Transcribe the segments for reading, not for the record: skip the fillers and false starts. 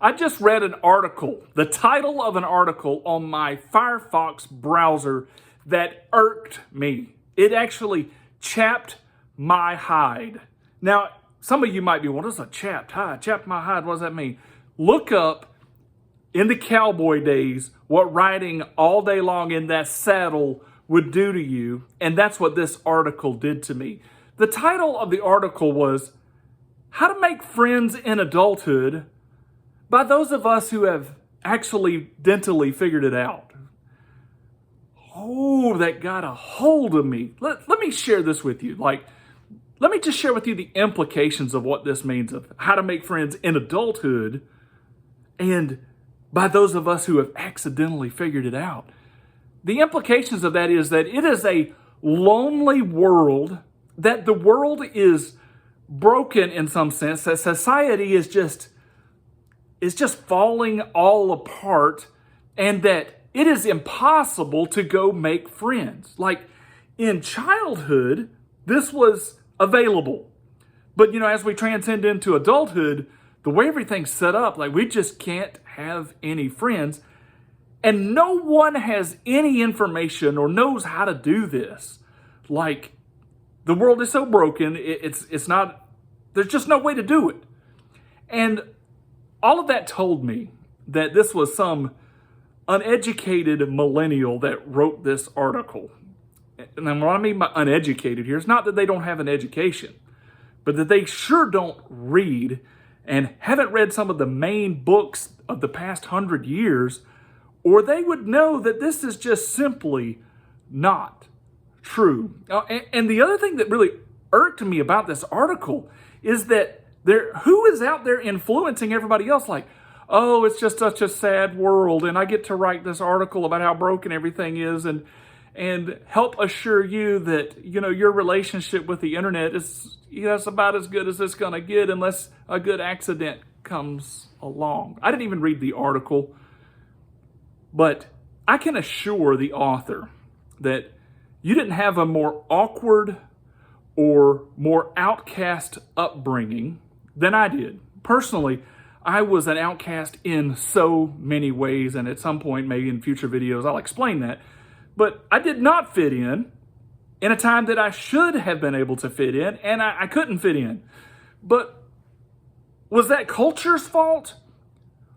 I just read an article, the title of an article on my Firefox browser that irked me. It actually chapped my hide. Now, some of you might be, what is a chapped hide? Chapped my hide, what does that mean? Look up in the cowboy days what riding all day long in that saddle would do to you, and that's what this article did to me. The title of the article was, How to Make Friends in Adulthood by those of us who have actually dentally figured it out. Oh, that got a hold of me. Let me share this with you. Let me just share with you the implications of what this means of how to make friends in adulthood and by those of us who have accidentally figured it out. The implications of that is that it is a lonely world, that the world is broken in some sense, that society is just falling all apart, and that it is impossible to go make friends. Like in childhood, this was available. But as we transcend into adulthood, the way everything's set up, we just can't have any friends. And no one has any information or knows how to do this. The world is so broken, it's not, there's just no way to do it. And all of that told me that this was some uneducated millennial that wrote this article. And what I mean by uneducated here is not that they don't have an education, but that they sure don't read and haven't read some of the main books of the past 100 years, or they would know that this is just simply not true. And the other thing that really irked me about this article is that who is out there influencing everybody else? Oh, it's just such a sad world, and I get to write this article about how broken everything is, and help assure you that your relationship with the internet is that's about as good as it's going to get unless a good accident comes along. I didn't even read the article, but I can assure the author that you didn't have a more awkward or more outcast upbringing than I did. Personally, I was an outcast in so many ways, and at some point, maybe in future videos, I'll explain that. But I did not fit in a time that I should have been able to fit in, and I couldn't fit in. But was that culture's fault?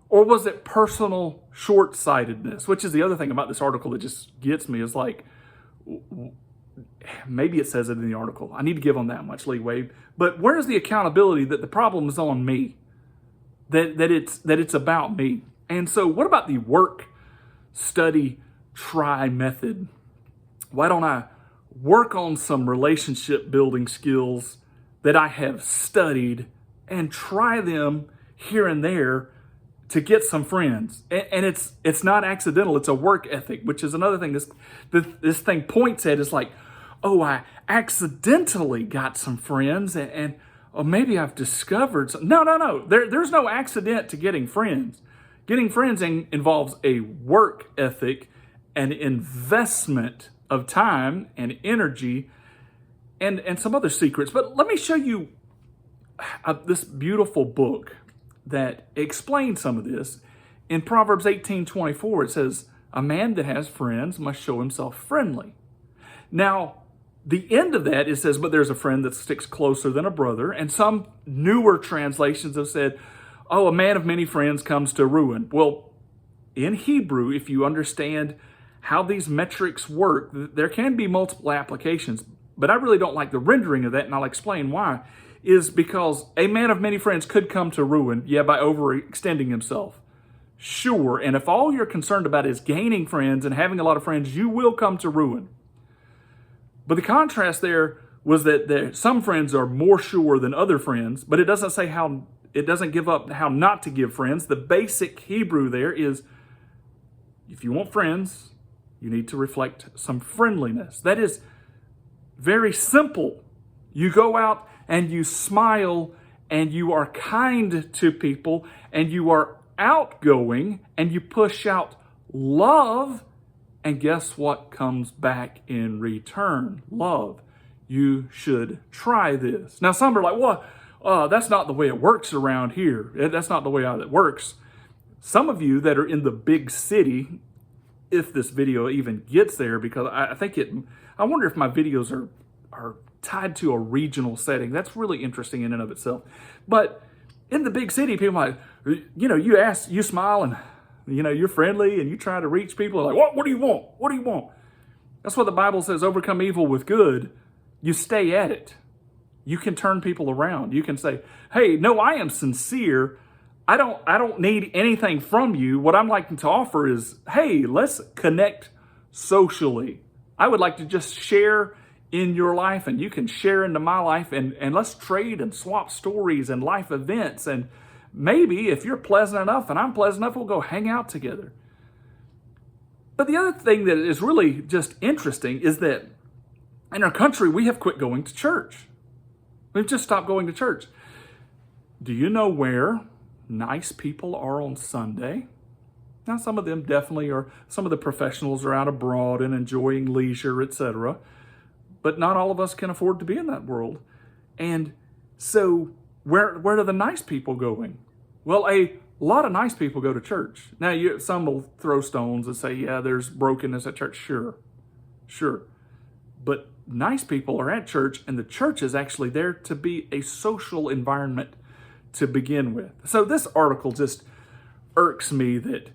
Or was it personal short-sightedness? Which is the other thing about this article that just gets me, is maybe it says it in the article. I need to give them that much leeway. But where's the accountability that the problem is on me? That it's about me. And so what about the work, study, try method? Why don't I work on some relationship building skills that I have studied and try them here and there to get some friends? And it's not accidental. It's a work ethic, which is another thing this thing points at, is oh, I accidentally got some friends, and or maybe I've discovered some. No. There's no accident to getting friends. Getting friends involves a work ethic, an investment of time and energy, and some other secrets. But let me show you this beautiful book that explains some of this. In Proverbs 18:24, it says, a man that has friends must show himself friendly. Now, the end of that, it says, but there's a friend that sticks closer than a brother. And some newer translations have said, oh, a man of many friends comes to ruin. Well, in Hebrew, if you understand how these metrics work, there can be multiple applications. But I really don't like the rendering of that, and I'll explain why. Is because a man of many friends could come to ruin, by overextending himself. Sure, and if all you're concerned about is gaining friends and having a lot of friends, you will come to ruin. But the contrast there was that some friends are more sure than other friends, but it doesn't say how, it doesn't give up how not to give friends. The basic Hebrew there is, if you want friends, you need to reflect some friendliness. That is very simple. You go out and you smile and you are kind to people and you are outgoing and you push out love. And guess what comes back in return? Love. You should try this. Now, some are like, well, that's not the way it works around here. That's not the way it works. Some of you that are in the big city, if this video even gets there, because I wonder if my videos are tied to a regional setting. That's really interesting in and of itself. But in the big city, people are like, you smile and, you're friendly and you try to reach people like, what do you want? What do you want? That's what the Bible says, overcome evil with good. You stay at it. You can turn people around. You can say, hey, no, I am sincere. I don't need anything from you. What I'm liking to offer is, hey, let's connect socially. I would like to just share in your life and you can share into my life and let's trade and swap stories and life events. And maybe if you're pleasant enough and I'm pleasant enough, we'll go hang out together. But the other thing that is really just interesting is that in our country, we have quit going to church. We've just stopped going to church. Do you know where nice people are on Sunday? Now, some of them definitely are. Some of the professionals are out abroad and enjoying leisure, etc. But not all of us can afford to be in that world. And so where are the nice people going? Well, a lot of nice people go to church. Now, some will throw stones and say, yeah, there's brokenness at church. Sure. But nice people are at church, and the church is actually there to be a social environment to begin with. So this article just irks me that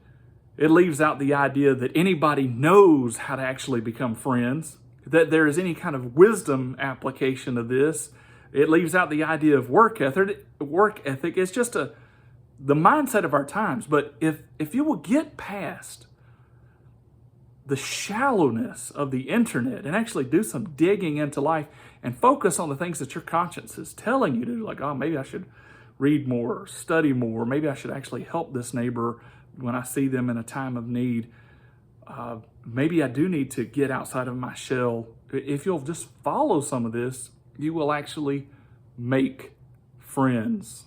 it leaves out the idea that anybody knows how to actually become friends, that there is any kind of wisdom application of this. It leaves out the idea of work ethic. It's just the mindset of our times. But if you will get past the shallowness of the internet and actually do some digging into life and focus on the things that your conscience is telling you to do, like, oh, maybe I should read more, study more, maybe I should actually help this neighbor when I see them in a time of need. Maybe I do need to get outside of my shell. If you'll just follow some of this, you will actually make friends.